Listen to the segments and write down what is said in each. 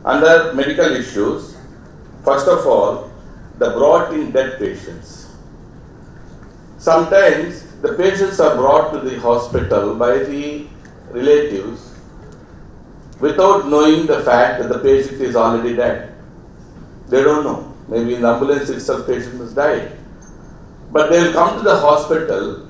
Under medical issues, first of all, the brought in dead patients. Sometimes the patients are brought to the hospital by the relatives without knowing the fact that the patient is already dead. They don't know. Maybe in the ambulance itself patient has died. But they will come to the hospital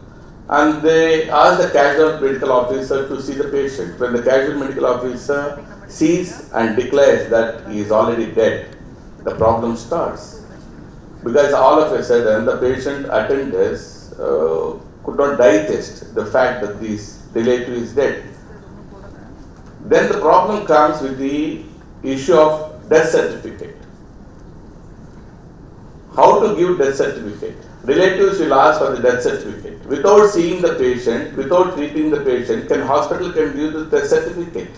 and they ask the casual medical officer to see the patient. When the casual medical officer sees and declares that he is already dead, the problem starts. Because all of a sudden the patient attenders could not digest the fact that this relative is dead. Then the problem comes with the issue of death certificate. How to give death certificate? Relatives will ask for the death certificate. Without seeing the patient, without treating the patient, hospital can give the death certificate?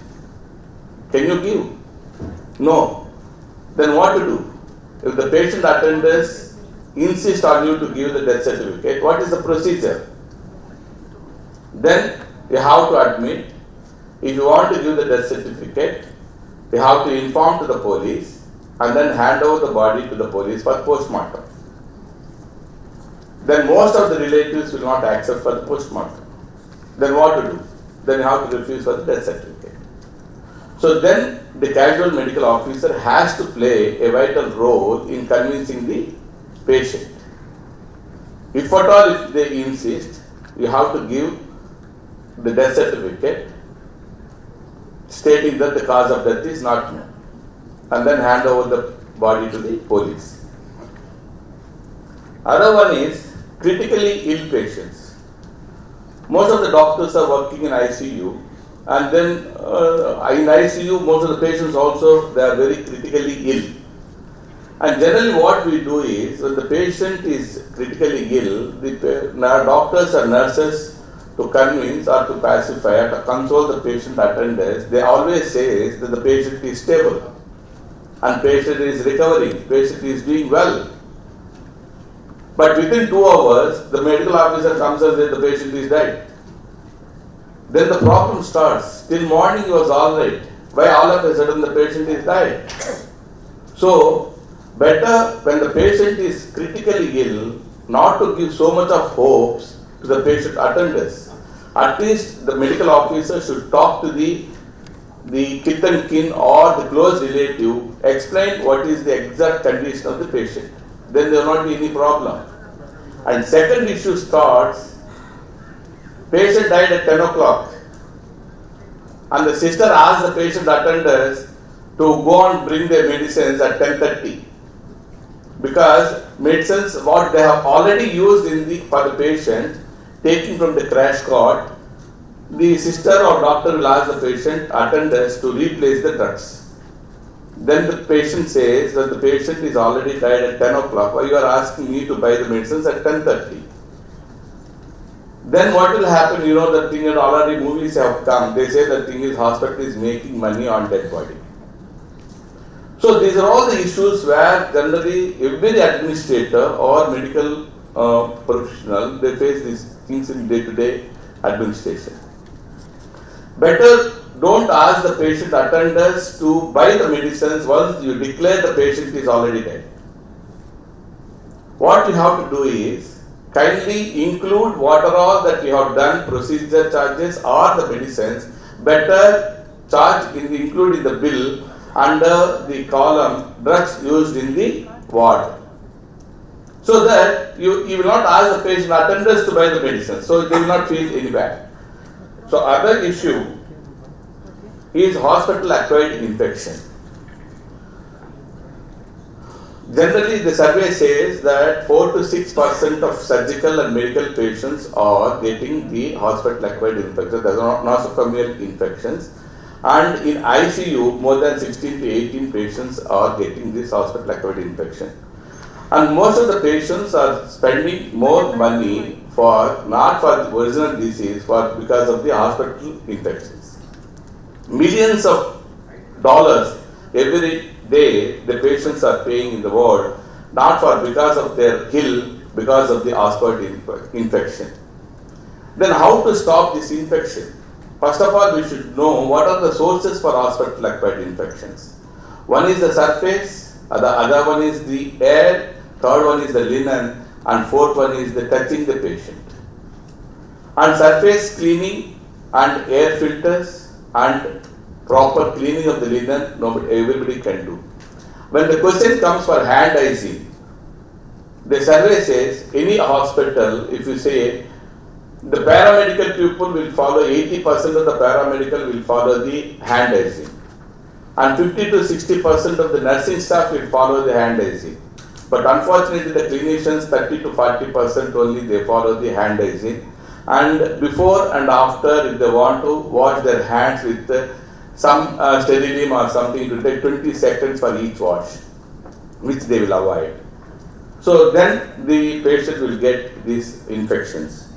Can you give? No. Then what to do? If the patient attenders insist on you to give the death certificate, what is the procedure? Then you have to admit, if you want to give the death certificate, you have to inform to the police and then hand over the body to the police for postmortem. Then most of the relatives will not accept for the postmortem. Then what to do? Then you have to refuse for the death certificate. So then the casual medical officer has to play a vital role in convincing the patient. If at all if they insist, you have to give the death certificate stating that the cause of death is not known, and then hand over the body to the police. Other one is critically ill patients. Most of the doctors are working in ICU, and then in ICU most of the patients also, they are very critically ill. And generally what we do is, when the patient is critically ill, the doctors or nurses, to convince or to pacify or to console the patient attenders, they always say that the patient is stable and patient is recovering, patient is doing well. But within 2 hours, the medical officer comes and says the patient is dead. Then the problem starts. Till morning he was all right. Why all of a sudden the patient is died? So, better when the patient is critically ill, not to give so much of hopes to the patient attenders. At least the medical officer should talk to the kith and kin or the close relative, explain what is the exact condition of the patient. Then there will not be any problem. And second issue starts, patient died at 10 o'clock and the sister asked the patient attenders to go and bring their medicines at 10:30. Because medicines what they have already used for the patient, taking from the crash cart, the sister or doctor will ask the patient attenders to replace the drugs. Then the patient says that the patient is already died at 10 o'clock. Why you are asking me to buy the medicines at 10:30? Then what will happen? You know that thing, and already movies have come. They say that thing is hospital is making money on dead body. So these are all the issues where generally every administrator or medical professional, they face these things in day-to-day administration. Better don't ask the patient attenders to buy the medicines once you declare the patient is already dead. What you have to do is kindly include what are all that you have done, procedure charges or the medicines, better charge include in the bill under the column drugs used in the ward. So that you will not ask the patient attenders to buy the medicine, so they will not feel any bad. So other issue is hospital acquired infection. Generally the survey says that 4 to 6% of surgical and medical patients are getting the hospital acquired infection, that are nosocomial infections. And in ICU, more than 16 to 18 patients are getting this hospital acquired infection. And most of the patients are spending more money not for the original disease, because of the hospital infections. Millions of dollars every day the patients are paying in the ward, not because of their ill, because of the hospital infection. Then how to stop this infection? First of all, we should know what are the sources for hospital acquired infections. One is the surface, the other one is the air, third one is the linen, and fourth one is the touching the patient. And surface cleaning and air filters and proper cleaning of the linen, everybody can do. When the question comes for hand hygiene, the survey says any hospital, if you say the paramedical people will follow, 80% of the paramedical will follow the hand hygiene, and 50 to 60% of the nursing staff will follow the hand hygiene. But unfortunately, the clinicians, 30 to 40% only they follow the hand hygiene. And before and after, if they want to wash their hands with some sterilim or something, to take 20 seconds for each wash, which they will avoid. So then the patient will get these infections.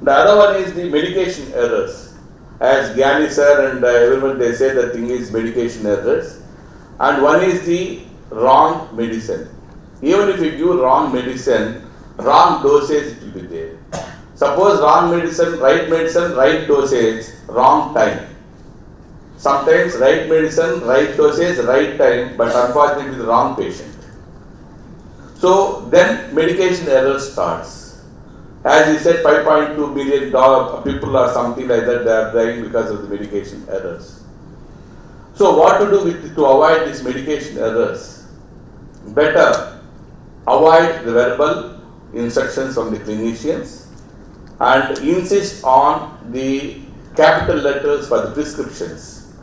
The other one is the medication errors. As Gyani sir and everyone, they say the thing is medication errors. And one is the wrong medicine. Even if you give wrong medicine, wrong dosage will be there. Suppose wrong medicine, right dosage, wrong time. Sometimes right medicine, right dosage, right time, but unfortunately the wrong patient. So then medication error starts. As he said, 5.2 million people or something like that, they are dying because of the medication errors. So what to do to avoid these medication errors? Better avoid the verbal instructions from the clinicians and insist on the capital letters for the prescriptions.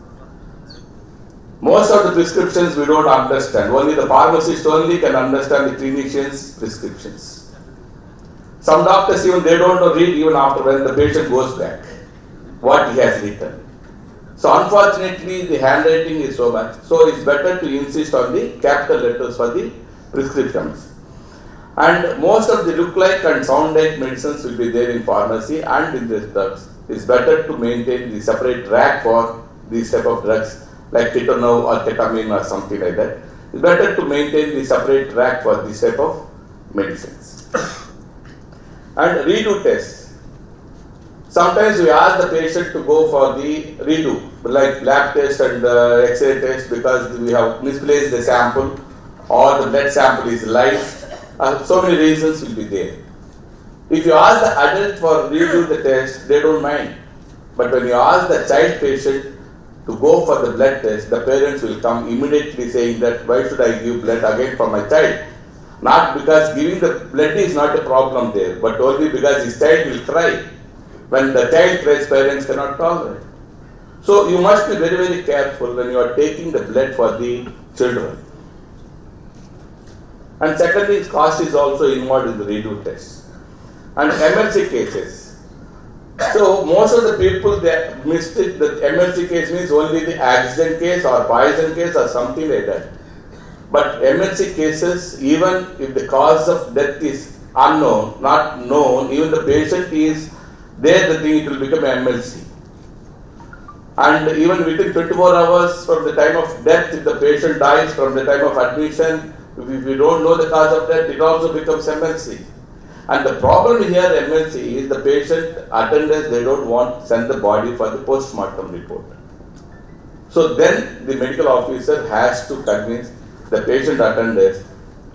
Most of the prescriptions we don't understand. Only the pharmacist only can understand the clinician's prescriptions. Some doctors even they don't read even after when the patient goes back what he has written. So unfortunately the handwriting is so much. So it's better to insist on the capital letters for the prescriptions. And most of the look like and sound like medicines will be there in pharmacy and in the drugs. It's better to maintain the separate rack for these type of drugs like ketonov or ketamine or something like that. It's better to maintain the separate rack for this type of medicines. And redo tests. Sometimes we ask the patient to go for the redo, like lab test and X-ray test, because we have misplaced the sample or the blood sample is light. So many reasons will be there. If you ask the adult for redo the test, they don't mind. But when you ask the child patient to go for the blood test, the parents will come immediately saying that why should I give blood again for my child? Not because giving the blood is not a problem there, but only because his child will cry. When the child cries, parents cannot tolerate. So you must be very, very careful when you are taking the blood for the children. And secondly, cost is also involved in the redo test. And MLC cases. So most of the people they mistake that MLC case means only the accident case or poison case or something like that. But MLC cases, even if the cause of death is unknown, not known, even the patient is there, the thing it will become MLC. And even within 24 hours from the time of death, if the patient dies from the time of admission, if we don't know the cause of death, it also becomes MLC. And the problem here, MLC, is the patient attendants, they don't want to send the body for the post-mortem report. So then the medical officer has to convince the patient attendants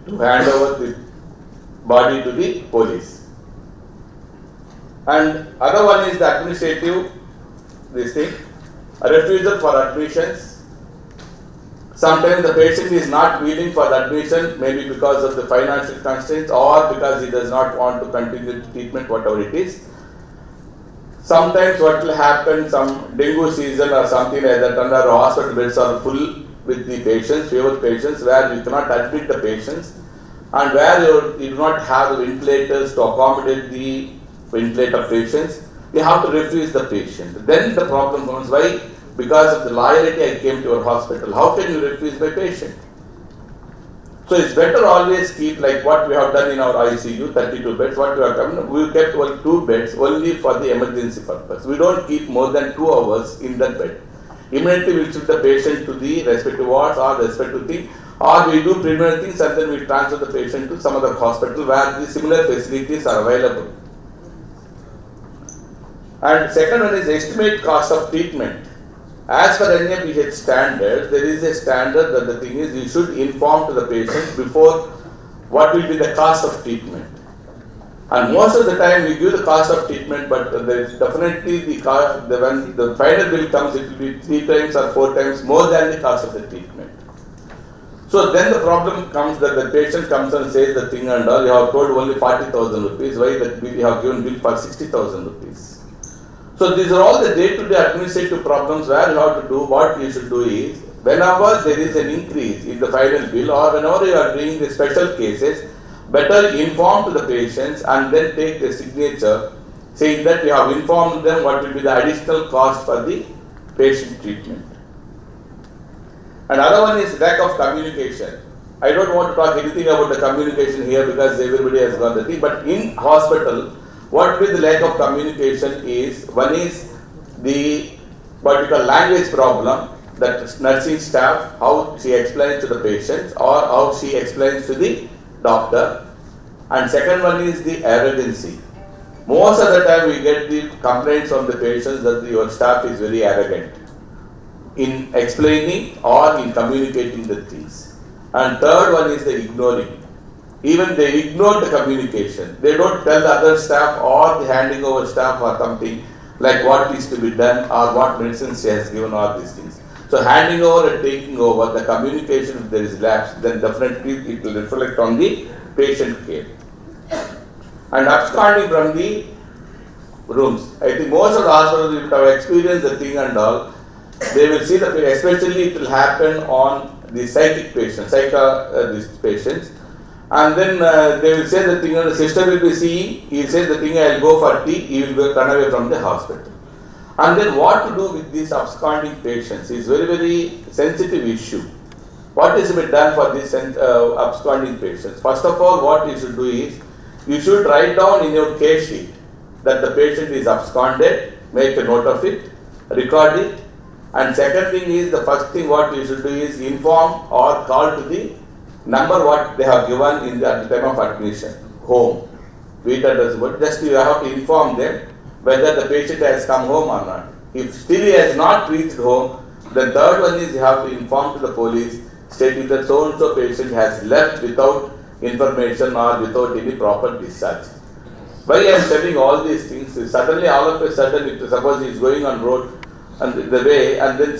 to hand over the body to the police. And other one is the administrative, this thing, a refusal for admissions. Sometimes the patient is not willing for the admission, maybe because of the financial constraints or because he does not want to continue the treatment, whatever it is. Sometimes what will happen, some dengue season or something like that, and our hospital beds are full with the patients, fever patients, where you cannot admit the patients and where you do not have ventilators to accommodate the ventilator patients, you have to refuse the patient. Then the problem comes, why? Because of the loyalty I came to your hospital. How can you refuse my patient? So it's better always keep like what we have done in our ICU, 32 beds, what we have done, we kept 2 beds only for the emergency purpose. We don't keep more than 2 hours in that bed. Immediately we shift the patient to the respective wards or respective thing, or we do preliminary things and then we transfer the patient to some other hospital where the similar facilities are available. And second one is estimate cost of treatment. As per NABH standard, there is a standard that the thing is you should inform to the patient before what will be the cost of treatment. And most of the time we give the cost of treatment, but there is definitely when the final bill comes, it will be 3 times or 4 times more than the cost of the treatment. So then the problem comes that the patient comes and says the thing and all, you have told only 40,000 rupees, why that you have given bill for 60,000 rupees. So these are all the day-to-day administrative problems where you have to do. What you should do is, whenever there is an increase in the final bill or whenever you are doing the special cases, better inform to the patients and then take the signature saying that you have informed them what will be the additional cost for the patient treatment. Another one is lack of communication. I don't want to talk anything about the communication here because everybody has got the thing, but in hospital, what with the lack of communication is, one is the what we call language problem, that nursing staff, how she explains to the patients or how she explains to the doctor. And second one is the arrogancy. Most of the time we get the complaints from the patients that your staff is very arrogant in explaining or in communicating the things. And third one is the ignoring. Even they ignore the communication. They don't tell the other staff or the handing over staff or something like what is to be done or what medicines she has given, all these things. So handing over and taking over, the communication, if there is lapse, then definitely it will reflect on the patient care. And absconding from the rooms. I think most of the hospitals will have experienced the thing and all. They will see the, especially it will happen on the psychic patients, these patients. And then they will say the thing, and the sister will be seeing, he will say the thing, I will go for tea, he will run away from the hospital. And then what to do with these absconding patients is very, very sensitive issue. What is to be done for these absconding patients? First of all, what you should do is, you should write down in your case sheet that the patient is absconded, make a note of it, record it. And second thing is, the first thing what you should do is inform or call to the number what they have given in at the time of admission, home, wait address, but just you have to inform them whether the patient has come home or not. If still he has not reached home, the third one is you have to inform to the police stating that so and so patient has left without information or without any proper discharge. Why I am telling all these things is suddenly all of a sudden, if suppose he is going on road and the way and then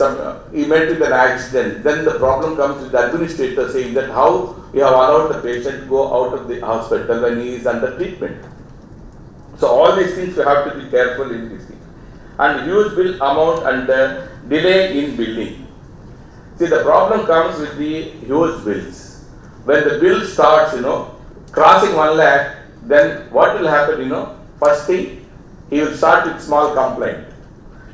he met with an accident, then the problem comes with the administrator saying that how you have allowed the patient to go out of the hospital when he is under treatment. So all these things we have to be careful in this thing. And huge bill amount and delay in billing. See, the problem comes with the huge bills. When the bill starts, crossing 1 lakh, then what will happen, first thing, he will start with small complaint.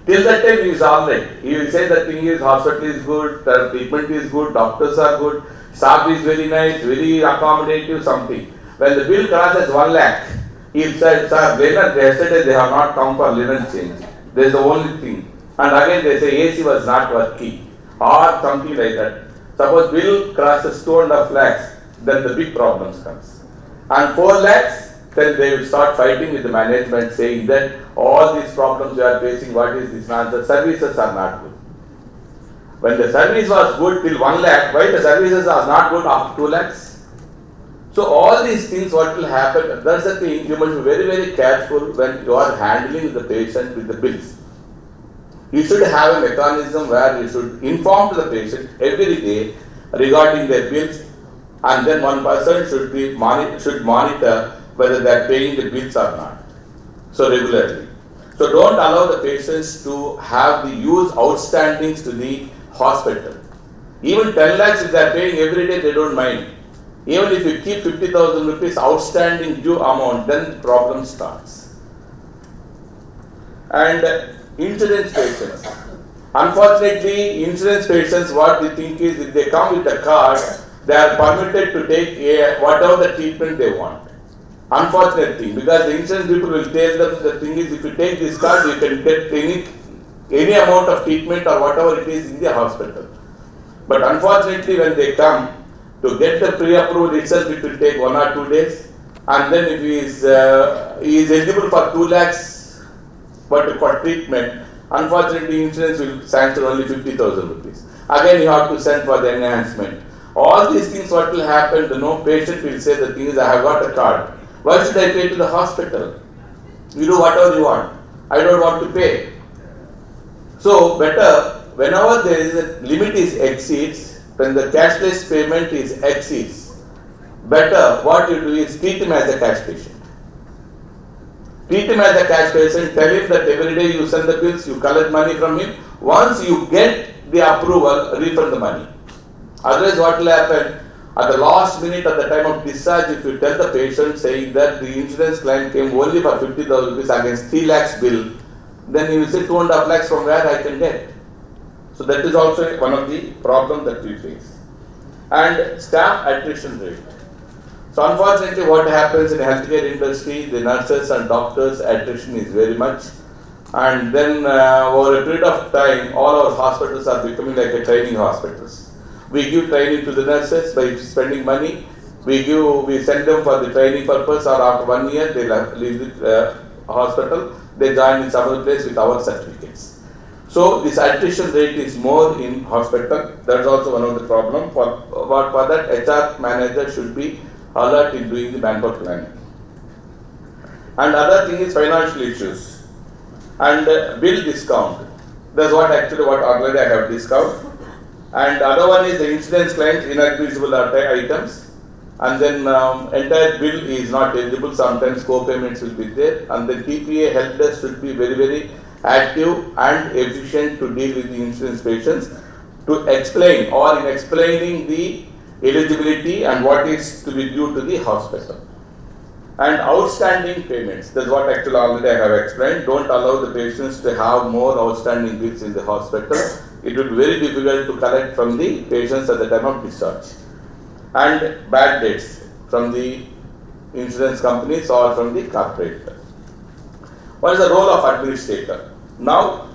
Till that time he is alright. He will say that thing is, hospital is good, the treatment is good, doctors are good, staff is very nice, very accommodative, something. When the bill crosses 1 lakh, he will say, sir, yesterday they have not come for linen change. That is the only thing. And again they say AC was not working or something like that. Suppose bill crosses 2.5 lakhs, then the big problems comes. And 4 lakhs, then they will start fighting with the management saying that all these problems you are facing, what is this nonsense, services are not good. When the service was good till 1 lakh, why the services are not good after 2 lakhs? So all these things what will happen, that's the thing, you must be very, very careful when you are handling the patient with the bills. You should have a mechanism where you should inform to the patient every day regarding their bills, and then one person should monitor whether they are paying the bills or not. So regularly. So don't allow the patients to have the huge outstandings to the hospital. Even 10 lakhs if they are paying every day, they don't mind. Even if you keep 50,000 rupees outstanding due amount, then problem starts. And insurance patients. Unfortunately, insurance patients, what they think is if they come with a card, they are permitted to take whatever the treatment they want. Unfortunate thing, because the insurance people will tell them the thing is if you take this card, you can get any amount of treatment or whatever it is in the hospital. But unfortunately, when they come to get the pre-approved itself, it will take 1 or 2 days. And then if he is eligible for 2 lakhs for treatment, Unfortunately, insurance will sanction only 50,000 rupees. Again, you have to send for the enhancement. All these things, what will happen, the no patient will say the thing is, I have got a card. Why should I pay to the hospital? You do whatever you want. I don't want to pay. So better, whenever there is a limit is exceeds, when the cashless payment is exceeds, better what you do is treat him as a cash patient. Treat him as a cash patient, tell him that every day you send the bills, you collect money from him. Once you get the approval, refund the money. Otherwise what will happen? At the last minute, at the time of discharge, if you tell the patient saying that the insurance claim came only for 50,000 rupees against 3 lakhs bill, then you will say 2.5 lakhs from where I can get. So that is also one of the problems that we face. And staff attrition rate. So unfortunately what happens in the healthcare industry, the nurses and doctors attrition is very much. And then over a period of time, all our hospitals are becoming like a training hospitals. We give training to the nurses by spending money. We send them for the training purpose, or after 1 year they leave the hospital. They join in some other place with our certificates. So this attrition rate is more in hospital. That's also one of the problem. For that, HR manager should be alert in doing the manpower planning. And other thing is financial issues and bill discount. That's what already I have discount. And other one is the insurance claims, inadmissible items, and then entire bill is not eligible. Sometimes co-payments will be there, and the TPA help desk should be very, very active and efficient to deal with the insurance patients, to explain or in explaining the eligibility and what is to be due to the hospital. And outstanding payments, that's what actually already I have explained. Don't allow the patients to have more outstanding bills in the hospital. It will be very difficult to collect from the patients at the time of discharge. And bad debts from the insurance companies or from the corporate. What is the role of administrator? Now,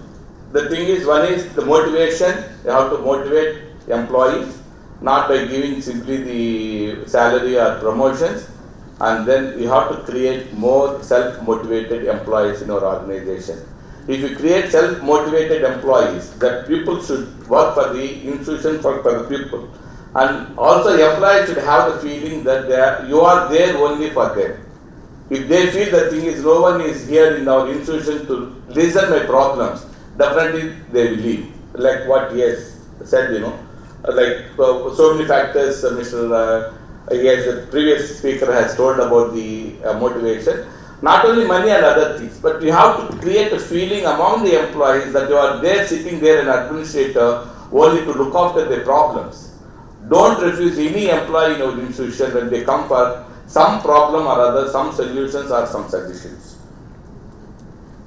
the thing is, one is the motivation. You have to motivate employees, not by giving simply the salary or promotions. And then you have to create more self-motivated employees in our organization. If you create self-motivated employees, that people should work for the institution, for the people. And also employees should have the feeling that you are there only for them. If they feel the thing is no one is here in our institution to listen my problems, definitely they will leave. Like what he has said, so many factors, the previous speaker has told about the motivation. Not only money and other things, but you have to create a feeling among the employees that you are there sitting there an administrator only to look after their problems. Don't refuse any employee in our institution when they come for some problem or other, some solutions or some suggestions.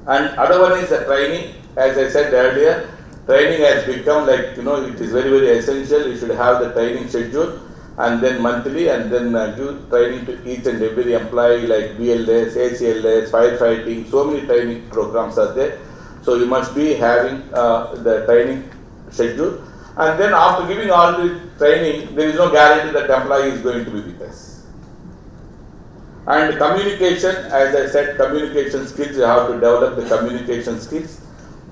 And other one is the training. As I said earlier, training has become like, it is very, very essential. You should have the training schedule, and then monthly, and then give training to each and every employee, like BLS, ACLS, firefighting, so many training programs are there. So you must be having the training schedule. And then after giving all the training, there is no guarantee that employee is going to be with us. And communication, as I said, communication skills, you have to develop the communication skills.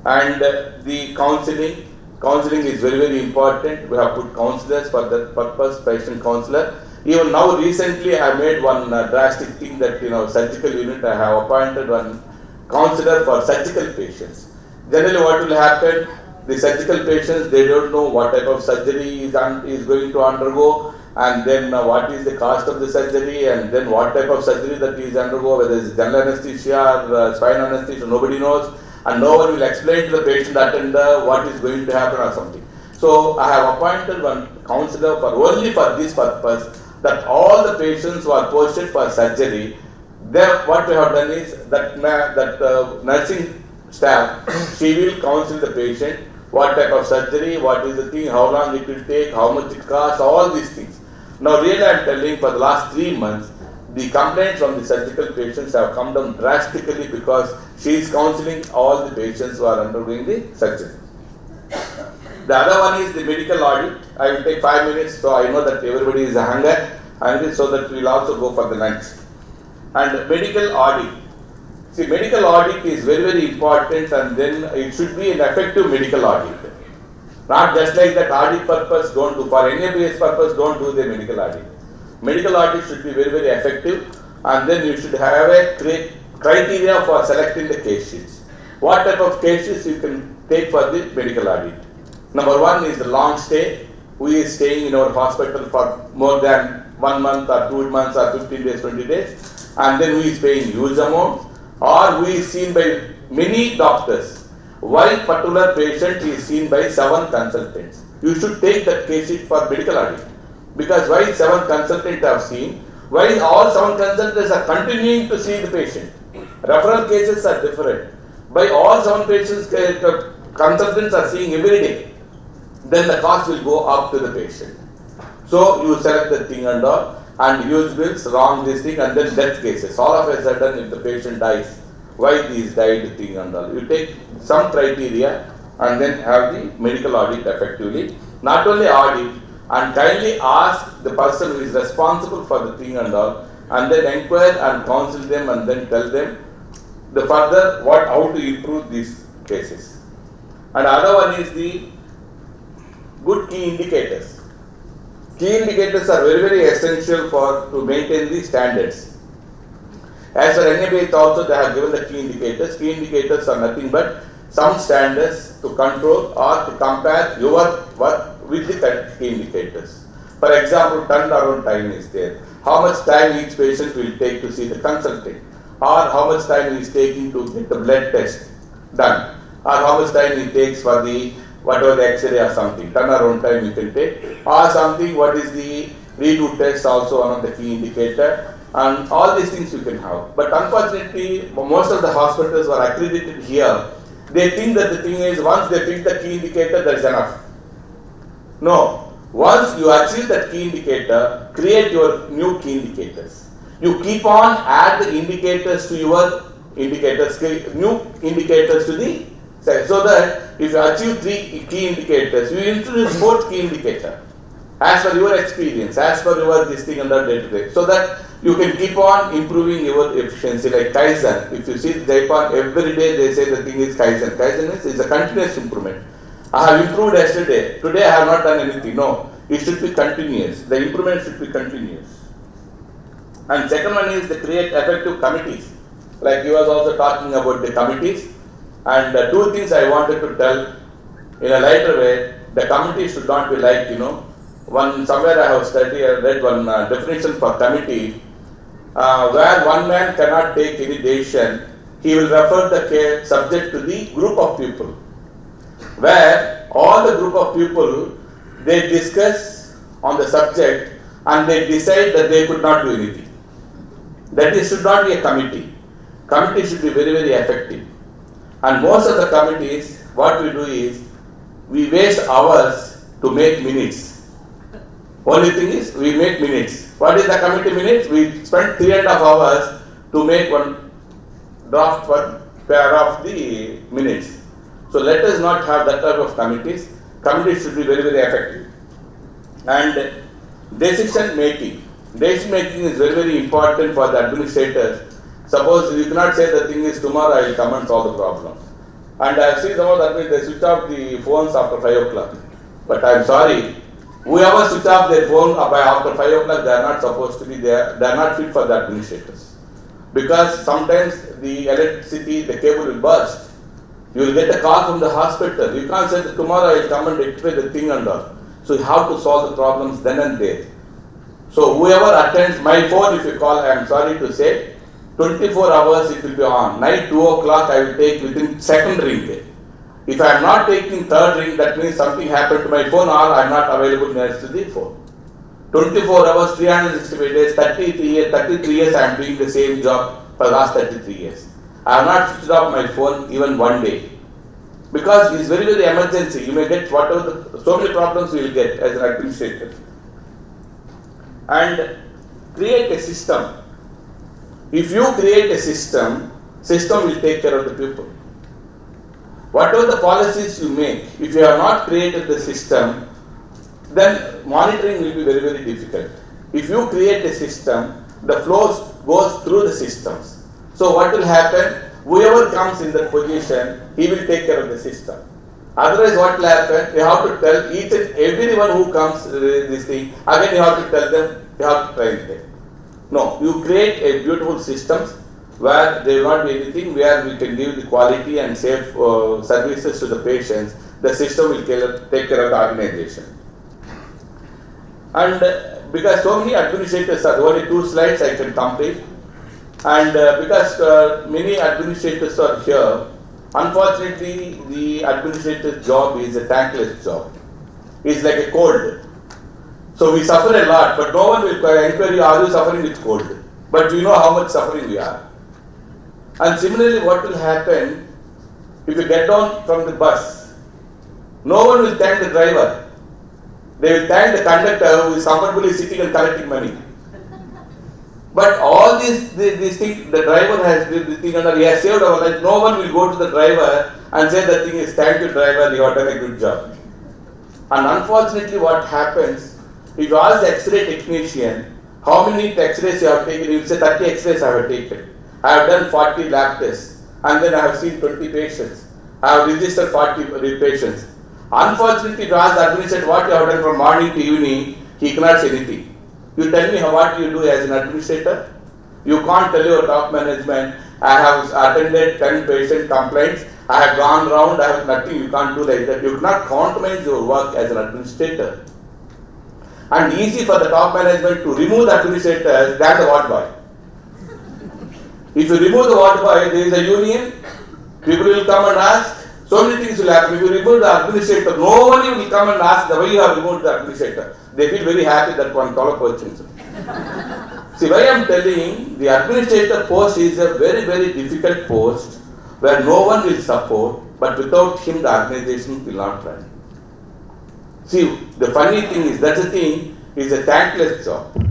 And the counseling. Counseling is very, very important. We have put counselors for that purpose, patient counselor. Even now recently I made one drastic thing that, surgical unit, I have appointed one counselor for surgical patients. Generally what will happen, the surgical patients, they don't know what type of surgery is going to undergo, and then what is the cost of the surgery, and then what type of surgery that is undergo, whether it's general anesthesia or spine anesthesia, nobody knows. And no one will explain to the patient attender what is going to happen or something. So I have appointed one counselor only for this purpose, that all the patients who are posted for surgery, what we have done is that nursing staff, she will counsel the patient, what type of surgery, what is the thing, how long it will take, how much it costs, all these things. Now really I am telling, for the last 3 months, the complaints from the surgical patients have come down drastically because she is counseling all the patients who are undergoing the surgery. The other one is the medical audit. I will take 5 minutes, so I know that everybody is hungry, so that we will also go for the lunch. And medical audit. See, medical audit is very, very important, and then it should be an effective medical audit. Not just like that audit purpose, don't do. For NABS purpose, don't do the medical audit. Medical audit should be very, very effective, and then you should have a criteria for selecting the case sheets. What type of case sheets you can take for the medical audit? Number one is the long stay. Who is staying in our hospital for more than 1 month or 2 months or 15 days, 20 days, and then who is paying huge amounts, or who is seen by many doctors. Why particular patient is seen by 7 consultants? You should take that case sheet for medical audit. Because why 7 consultants have seen? Why all 7 consultants are continuing to see the patient? Referral cases are different. By all 7 patients, consultants are seeing every day. Then the cost will go up to the patient. So you select the thing and all, and huge bills, wrong this thing, and then death cases. All of a sudden, if the patient dies, why these died thing and all. You take some criteria and then have the medical audit effectively. Not only audit, and kindly ask the person who is responsible for the thing and all, and then inquire and counsel them and then tell them the further how to improve these cases. And other one is the good key indicators. Key indicators are very, very essential to maintain the standards. As for NABH also, they have given the key indicators. Key indicators are nothing but some standards to control or to compare your work with the key indicators. For example, turnaround time is there. How much time each patient will take to see the consultant, or how much time he is taking to get the blood test done, or how much time it takes for the whatever the X-ray or something. Turnaround time you can take, or something. What is the redo test? Also one of the key indicator. And all these things you can have. But unfortunately, most of the hospitals are accredited here. They think that the thing is, once they pick the key indicator, that is enough. No. Once you achieve that key indicator, create your new key indicators. You keep on add the indicators to your indicators, new indicators to the, so that if you achieve 3 key indicators, you introduce 4th key indicator. As per your experience, as per your this thing under day to day, so that you can keep on improving your efficiency. Like Kaizen, if you see Japan, every day they say the thing is Kaizen. Kaizen is a continuous improvement. I have improved yesterday, today I have not done anything. No, it should be continuous. The improvement should be continuous. And second one is to create effective committees. Like you was also talking about the committees. And 2 things I wanted to tell in a lighter way. The committee should not be like, somewhere I have read one definition for committee, where one man cannot take any decision. He will refer the case subject to the group of people, where all the group of people, they discuss on the subject and they decide that they could not do anything. That should not be a committee. Committee should be very, very effective. And most of the committees, what we do is, we waste hours to make minutes. Only thing is, we make minutes. What is the committee minutes? We spend 3.5 hours to make one draft, one pair of the minutes. So let us not have that type of committees. Committees should be very, very effective. And decision making. Decision making is very, very important for the administrators. Suppose you cannot say the thing is tomorrow I will come and solve the problem. And I have seen some of that means they switch off the phones after 5 o'clock. But I am sorry, whoever switch off their phone by after 5 o'clock, they are not supposed to be there. They are not fit for the administrators. Because sometimes the electricity, the cable will burst. You will get a call from the hospital. You can't say that tomorrow I will come and rectify the thing and all. So you have to solve the problems then and there. So whoever attends my phone, if you call, I am sorry to say, 24 hours it will be on. Night 2 o'clock I will take within second ring. If I am not taking third ring, that means something happened to my phone or I am not available next to the phone. 24 hours, 365 days, 33 years I am doing the same job for the last 33 years. I have not switched off my phone even one day. Because it is very, very emergency. You may get whatever, so many problems you will get as an administrator. And create a system. If you create a system will take care of the people. Whatever the policies you make, if you have not created the system, then monitoring will be very, very difficult. If you create a system, the flows goes through the systems. So what will happen? Whoever comes in that position, he will take care of the system. Otherwise, what will happen? You have to tell each and everyone who comes this thing. Again, you have to tell them. You have to train them. No, you create a beautiful systems where there will not be anything, where we can give the quality and safe services to the patients. The system will take care of the organization. And because so many administrators are, only 2 slides I can complete. And because many administrators are here, unfortunately the administrator's job is a thankless job. It's like a cold. So we suffer a lot, but no one will inquire you, are you suffering with cold? But you know how much suffering we are. And similarly, what will happen if you get down from the bus? No one will thank the driver. They will thank the conductor who is comfortably sitting and collecting money. But all these things, the driver has this thing and he has saved our life. No one will go to the driver and say the thing is, thank you driver, you have done a good job. And unfortunately what happens, if you ask the X-ray technician, how many X-rays you have taken, he will say 30 X-rays I have taken. I have done 40 lab tests and then I have seen 20 patients. I have registered 40 patients. Unfortunately, if you ask the administrator what you have done from morning to evening, he cannot say anything. You tell me what you do as an administrator. You can't tell your top management, I have attended 10 patient complaints, I have gone round, I have nothing, you can't do like that. You cannot compromise your work as an administrator. And easy for the top management to remove the administrators than the ward boy. If you remove the ward boy, there is a union, people will come and ask, so many things will happen. If you remove the administrator, nobody will come and ask why you have removed the administrator. They feel very happy that one color question. See, why I am telling, the administrator post is a very, very difficult post where no one will support, but without him the organization will not run. See, the funny thing is, that's the thing, is a thankless job.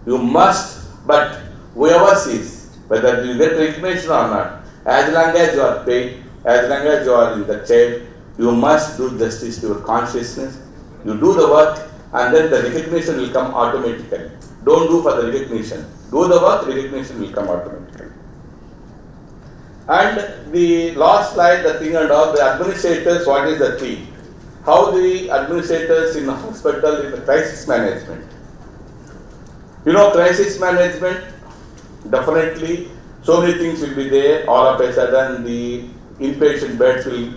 You must, but whoever sees, whether you get recognition or not, as long as you are paid, as long as you are in the chair, you must do justice to your consciousness. You do the work and then the recognition will come automatically. Don't do for the recognition. Do the work, recognition will come automatically. And the last slide, the thing and all, the administrators, what is the thing? How the administrators in the hospital in the crisis management. You know, crisis management, definitely so many things will be there. All of a sudden the inpatient beds will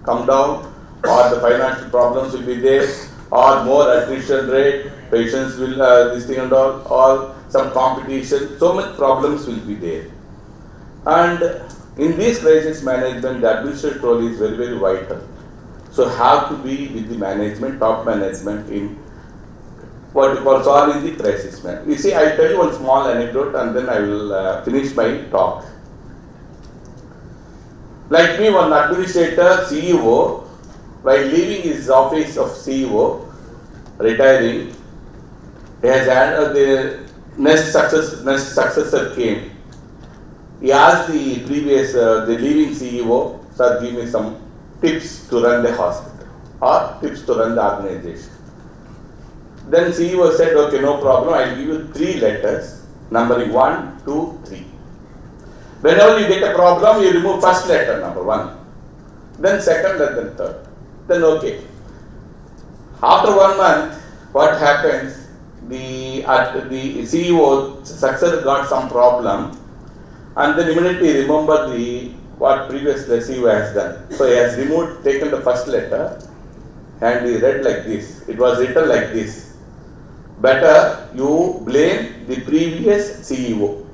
come down, or the financial problems will be there, or more attrition rate, patients will this thing and all, or some competition, so much problems will be there. And in this crisis management, the administrative role is very, very vital. So have to be with the management, top management in what we call solving the crisis management. You see, I'll tell you one small anecdote and then I will finish my talk. Like me, one administrator, CEO, while leaving his office of CEO, retiring, he has had the next successor came. He asked the previous, the leaving CEO, sir, give me some tips to run the hospital or tips to run the organization. Then CEO said, okay, no problem, I will give you 3 letters, numbering 1, 2, 3. Whenever you get a problem, you remove first letter, number 1. Then second, and then third. Then okay. After 1 month, what happens? The CEO successor got some problem, and then immediately remember what previous CEO has done. So he has taken the first letter, and he read like this. It was written like this: better you blame the previous CEO.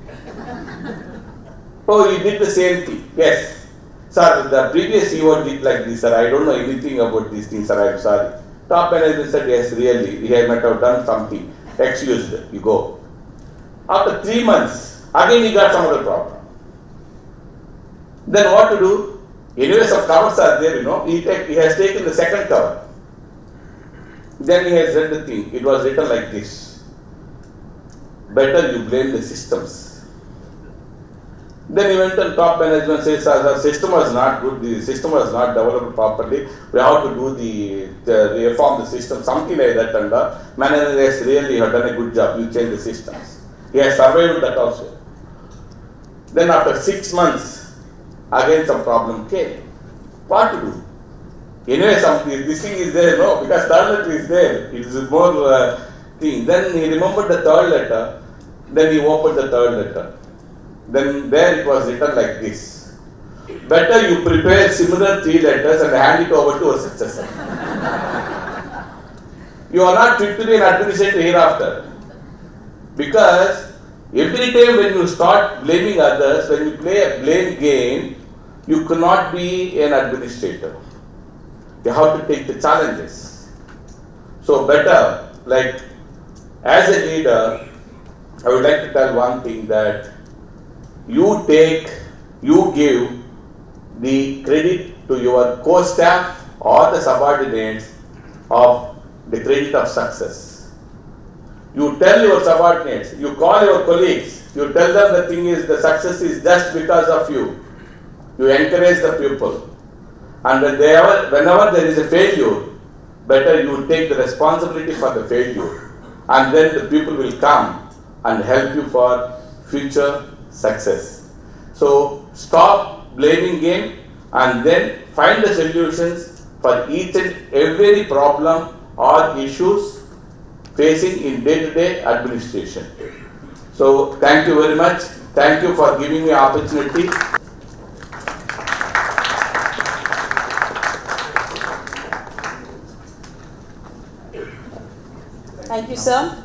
Oh, he did the same thing. Yes. Sir, the previous CEO did like this, sir. I don't know anything about these things, sir. I am sorry. Top management said, yes, really. He might have done something. Excused. You go. After 3 months, again he got some other problem. Then what to do? Anyway, some covers are there, you know. He has taken the second cover. Then he has read the thing. It was written like this: better you blame the systems. Then he went and top management says, the system was not good, the system was not developed properly, we have to do the reform the system, something like that, and manager has really done a good job, you change the systems. He has survived that also. Then after 6 months, again some problem came. What to do? Anyway, this thing is there, no, because third letter is there. It is more thing. Then he remembered the third letter. Then he opened the third letter. Then there it was written like this. Better you prepare similar 3 letters and hand it over to a successor. You are not fit to be an administrator hereafter. Because every time when you start blaming others, when you play a blame game, you cannot be an administrator. You have to take the challenges. So better, like as a leader, I would like to tell one thing, that you give the credit to your co-staff or the subordinates of the credit of success. You tell your subordinates, you call your colleagues, you tell them the thing is the success is just because of you. You encourage the people. And whenever there is a failure, better you take the responsibility for the failure. And then the people will come and help you for future success. So stop blaming game and then find the solutions for each and every problem or issues facing in day-to-day administration. So thank you very much. Thank you for giving me opportunity. Thank you, sir.